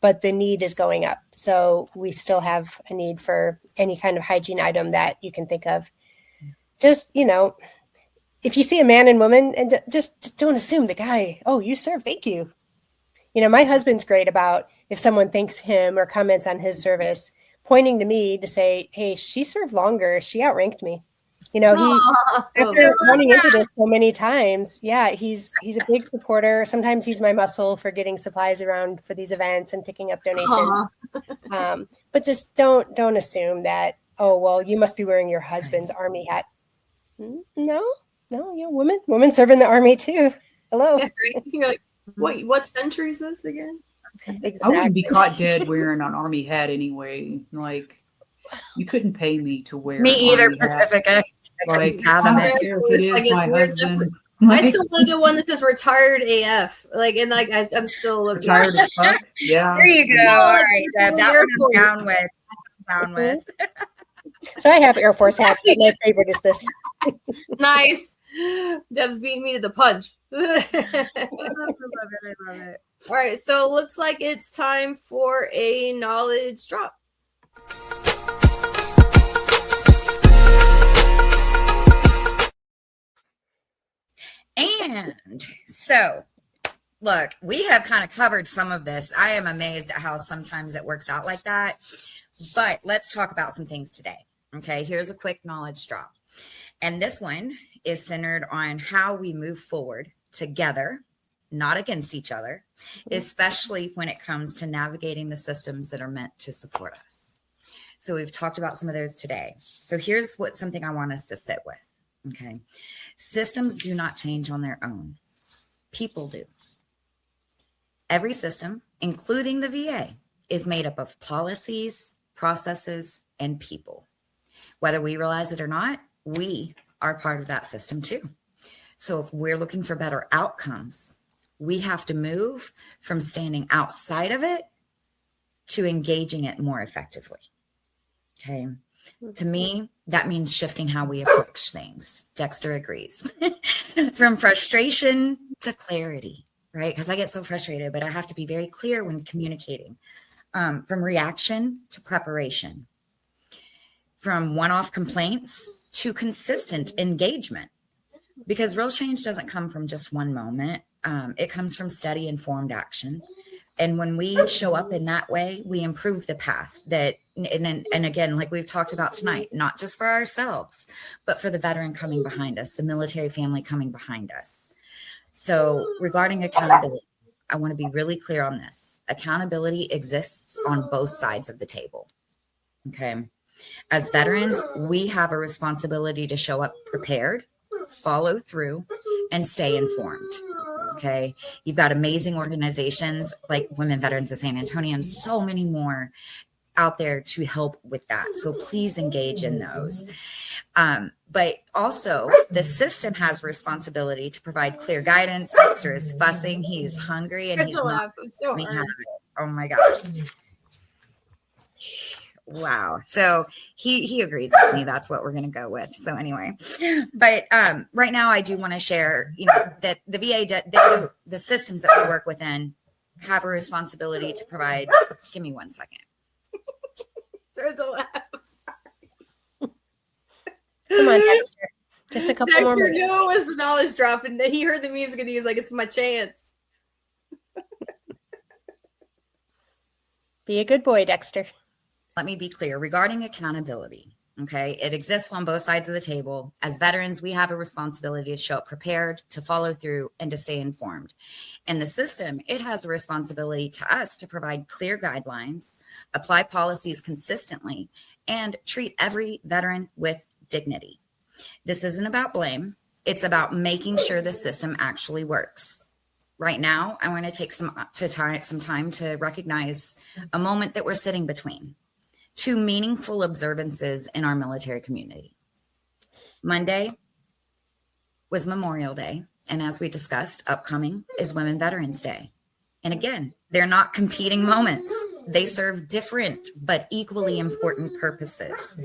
[SPEAKER 4] But the need is going up. So we still have a need for any kind of hygiene item that you can think of. Just, if you see a man and woman, and just don't assume the guy, oh, you serve, thank you. My husband's great about if someone thanks him or comments on his service, pointing to me to say, hey, she served longer. She outranked me. After running into this so many times, he's a big supporter. Sometimes he's my muscle for getting supplies around for these events and picking up donations. But just don't assume that, oh, well, you must be wearing your husband's Army hat. No, women serve in the Army too. Hello.
[SPEAKER 1] You're like, what century is this again?
[SPEAKER 3] Exactly. I wouldn't be caught dead wearing an Army hat anyway. Like, you couldn't pay me to wear
[SPEAKER 2] me either, Pacifica.
[SPEAKER 3] Like, I don't care if it is my husband.
[SPEAKER 1] I still want to do one that says retired AF. I'm still looking.
[SPEAKER 3] Retired as fuck? Yeah.
[SPEAKER 2] There you go. All right, Deb, that one I'm down with.
[SPEAKER 4] So I have Air Force hats, but my favorite is this.
[SPEAKER 1] Nice. Deb's beating me to the punch.
[SPEAKER 2] I love it.
[SPEAKER 1] All right, so it looks like it's time for a knowledge drop.
[SPEAKER 2] And so, look, we have kind of covered some of this. I am amazed at how sometimes it works out like that. But let's talk about some things today. Okay, here's a quick knowledge drop. And this one is centered on how we move forward together, not against each other, especially when it comes to navigating the systems that are meant to support us. So we've talked about some of those today. So here's something I want us to sit with. Okay. Systems do not change on their own. People do. Every system, including the VA, is made up of policies, processes, and people. Whether we realize it or not, we are part of that system too. So if we're looking for better outcomes, we have to move from standing outside of it to engaging it more effectively. Okay. To me, that means shifting how we approach things. Dexter agrees. From frustration to clarity, right? Because I get so frustrated, but I have to be very clear when communicating. From reaction to preparation. From one-off complaints to consistent engagement. Because real change doesn't come from just one moment. It comes from steady, informed action. And when we show up in that way, we improve the path that, and again, like we've talked about tonight, not just for ourselves, but for the veteran coming behind us, the military family coming behind us. So regarding accountability, I want to be really clear on this. Accountability exists on both sides of the table. Okay. As veterans, we have a responsibility to show up prepared, follow through, and stay informed. Okay. You've got amazing organizations like Women Veterans of San Antonio and so many more out there to help with that. So please engage in those. But also the system has responsibility to provide clear guidance. Dexter is fussing. He's hungry and he's not. Oh my gosh. Wow. So he agrees with me. That's what we're going to go with. So anyway, but right now I do want to share, that the VA, the systems that we work within have a responsibility to provide. Give me 1 second.
[SPEAKER 4] Come on, Dexter. Just a couple more minutes.
[SPEAKER 1] Dexter knew it was the knowledge drop, and he heard the music, and he was like, "It's my chance."
[SPEAKER 4] Be a good boy, Dexter.
[SPEAKER 2] Let me be clear regarding accountability. Okay. It exists on both sides of the table. As veterans, we have a responsibility to show up prepared, to follow through, and to stay informed. And the system, it has a responsibility to us to provide clear guidelines, apply policies consistently, and treat every veteran with dignity. This isn't about blame. It's about making sure the system actually works. Right now, I want to take some time to recognize a moment that we're sitting between two meaningful observances in our military community. Monday was Memorial Day, and as we discussed, upcoming is Women Veterans Day. And again, they're not competing moments. They serve different but equally important purposes.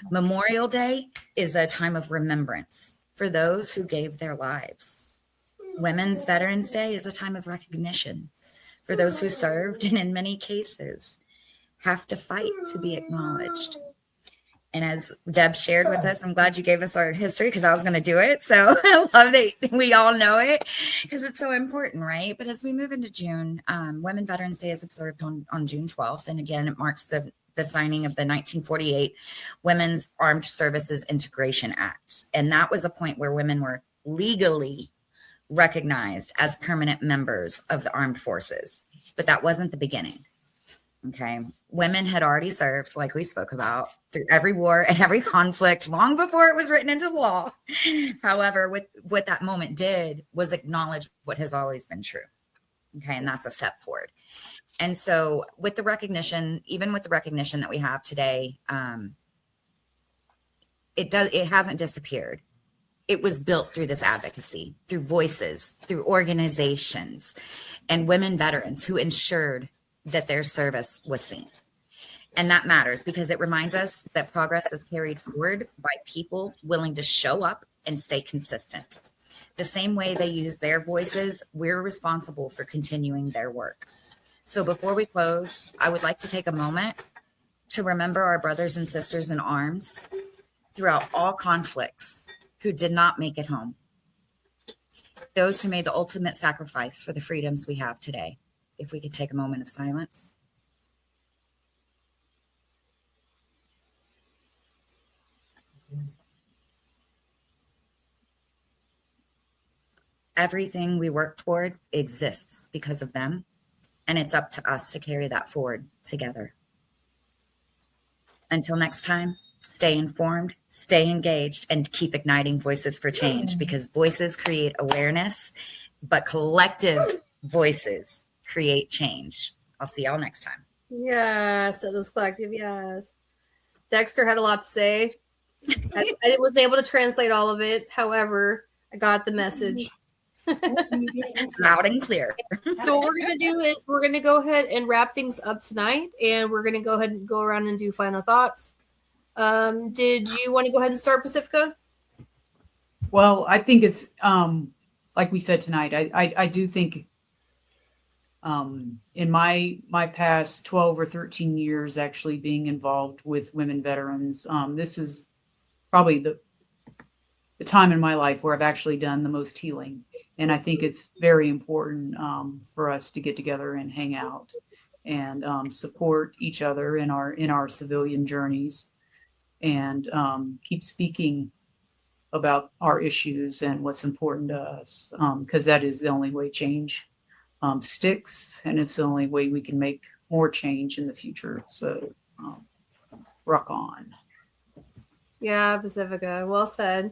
[SPEAKER 2] Memorial Day is a time of remembrance for those who gave their lives. Women's Veterans Day is a time of recognition for those who served and in many cases have to fight to be acknowledged. And as Deb shared with us, I'm glad you gave us our history because I was going to do it. So I love that we all know it because it's so important, right? But as we move into June, Women Veterans Day is observed on June 12th. And again, it marks the signing of the 1948 Women's Armed Services Integration Act. And that was a point where women were legally recognized as permanent members of the armed forces. But that wasn't the beginning. Okay. Women had already served, like we spoke about, through every war and every conflict long before it was written into law. However, what that moment did was acknowledge what has always been true. Okay. And that's a step forward. And so with the recognition, even with the recognition that we have today, it hasn't disappeared. It was built through this advocacy, through voices, through organizations, and women veterans who ensured that their service was seen. And that matters because it reminds us that progress is carried forward by people willing to show up and stay consistent. The same way they use their voices, we're responsible for continuing their work. So before we close, I would like to take a moment to remember our brothers and sisters in arms throughout all conflicts who did not make it home. Those who made the ultimate sacrifice for the freedoms we have today. If we could take a moment of silence. Everything we work toward exists because of them, and it's up to us to carry that forward together. Until next time, stay informed, stay engaged, and keep igniting voices for change because voices create awareness, but collective voices create change. I'll see y'all next time.
[SPEAKER 1] Yes, it was collective. Yes. Dexter had a lot to say. I wasn't able to translate all of it. However, I got the message.
[SPEAKER 2] Loud and clear.
[SPEAKER 1] So what we're going to do is we're going to go ahead and wrap things up tonight. And we're going to go ahead and go around and do final thoughts. Did you want to go ahead and start, Pacifica?
[SPEAKER 3] Well, I think it's like we said tonight, I do think in my past 12 or 13 years actually being involved with women veterans, this is probably the time in my life where I've actually done the most healing. And I think it's very important for us to get together and hang out and support each other in our civilian journeys and keep speaking about our issues and what's important to us, because that is the only way change sticks, and it's the only way we can make more change in the future. So rock on.
[SPEAKER 1] Yeah, Pacifica, well said.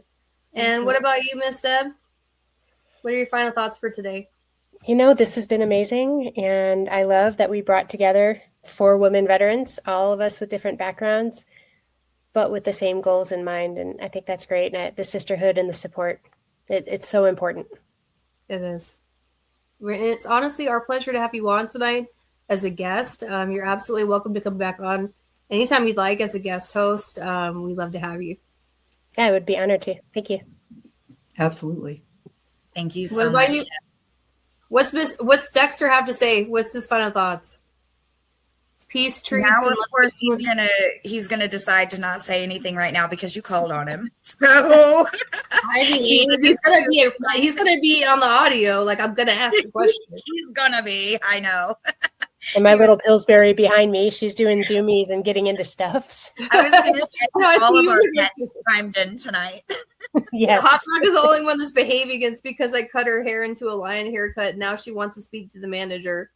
[SPEAKER 1] And what about you, Miss Deb? What are your final thoughts for today?
[SPEAKER 4] You know, this has been amazing, and I love that we brought together 4 women veterans, all of us with different backgrounds, but with the same goals in mind. And I think that's great. And the sisterhood and the support, it's so important.
[SPEAKER 1] It is. It's honestly our pleasure to have you on tonight as a guest. You're absolutely welcome to come back on anytime you'd like as a guest host. We'd love to have you.
[SPEAKER 4] Yeah, I would be honored to. Thank you.
[SPEAKER 3] Absolutely.
[SPEAKER 2] Thank you so much.
[SPEAKER 1] You? What's Dexter have to say? What's his final thoughts? Peace, treats.
[SPEAKER 2] Now, of course, he's gonna decide to not say anything right now because you called on him. So
[SPEAKER 1] I mean, he's gonna be on the audio. Like I'm gonna ask a question.
[SPEAKER 2] He's gonna be. I know.
[SPEAKER 4] And my little Pillsbury behind me, she's doing zoomies and getting into stuffs.
[SPEAKER 2] I was going to say
[SPEAKER 1] I
[SPEAKER 2] all
[SPEAKER 1] see
[SPEAKER 2] of our
[SPEAKER 1] you.
[SPEAKER 2] pets chimed in tonight.
[SPEAKER 4] Yes.
[SPEAKER 1] Hot Dog is the only one that's behaving. It's because I cut her hair into a lion haircut. Now she wants to speak to the manager.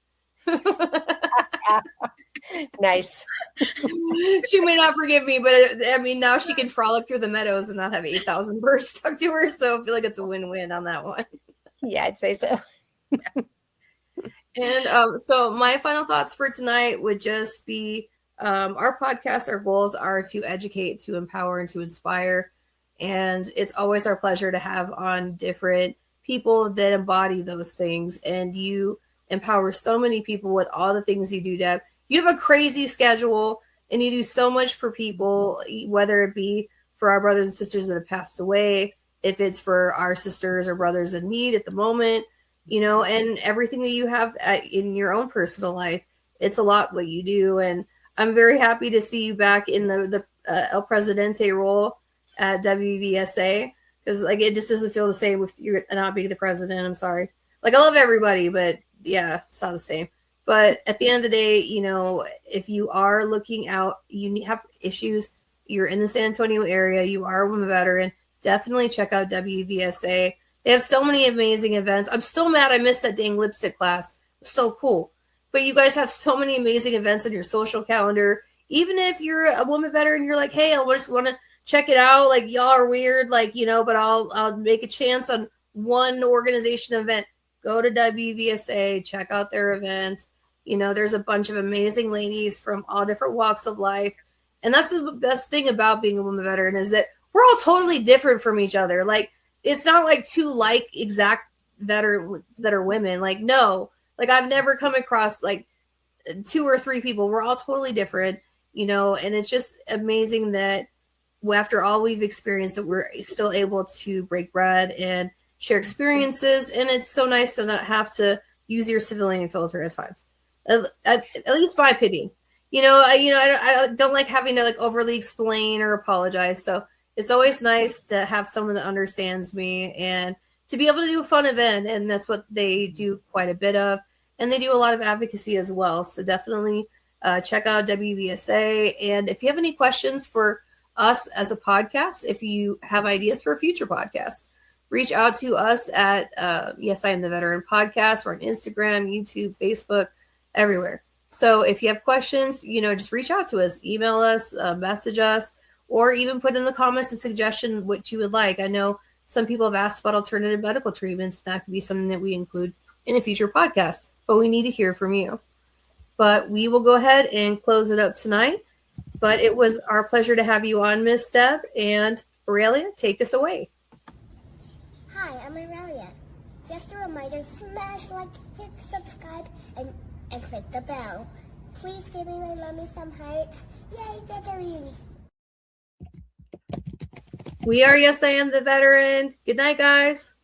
[SPEAKER 4] Nice.
[SPEAKER 1] She may not forgive me, but I mean, now she can frolic through the meadows and not have 8,000 birds stuck to her. So I feel like it's a win-win on that one.
[SPEAKER 4] Yeah, I'd say so.
[SPEAKER 1] And so my final thoughts for tonight would just be our podcast, our goals are to educate, to empower, and to inspire. And it's always our pleasure to have on different people that embody those things. And you empower so many people with all the things you do, Deb. You have a crazy schedule and you do so much for people, whether it be for our brothers and sisters that have passed away, if it's for our sisters or brothers in need at the moment, you know, and everything that you have in your own personal life. It's a lot what you do. And I'm very happy to see you back in the El Presidente role at WVSA, because like it just doesn't feel the same with you not being the president. I'm sorry. Like I love everybody, but yeah, it's not the same. But at the end of the day, you know, if you are looking out, you have issues, you're in the San Antonio area, you are a woman veteran, definitely check out WVSA. They have so many amazing events. I'm still mad I missed that dang lipstick class. It was so cool. But you guys have so many amazing events on your social calendar. Even if you're a woman veteran, you're like, hey, I just want to check it out. Like y'all are weird, like, you know, but I'll make a chance on one organization event. Go to WVSA, check out their events. You know, there's a bunch of amazing ladies from all different walks of life. And that's the best thing about being a woman veteran is that we're all totally different from each other. Like, it's not like two like exact veterans that are women. Like, no. Like, I've never come across like 2 or 3 people. We're all totally different, you know, and it's just amazing that after all we've experienced that we're still able to break bread and share experiences. And it's so nice to not have to use your civilian filter at times. At least my opinion. I don't like having to like overly explain or apologize. So it's always nice to have someone that understands me and to be able to do a fun event. And that's what they do quite a bit of. And they do a lot of advocacy as well. So definitely check out WVSA. And if you have any questions for us as a podcast, if you have ideas for a future podcast, reach out to us at Yes, I Am the Veteran Podcast. We're on Instagram, YouTube, Facebook, everywhere. So if you have questions, you know, just reach out to us, email us, message us, or even put in the comments a suggestion what you would like. I know some people have asked about alternative medical treatments. That could be something that we include in a future podcast, but we need to hear from you. But we will go ahead and close it up tonight. But it was our pleasure to have you on, Miss Deb. And Aurelia, take us away.
[SPEAKER 5] Hi, I'm Aurelia. Just a reminder, smash like, hit subscribe, and click the bell. Please give me my mommy some hearts. Yay, veterans!
[SPEAKER 1] We are Yes, I Am the Veteran. Good night, guys.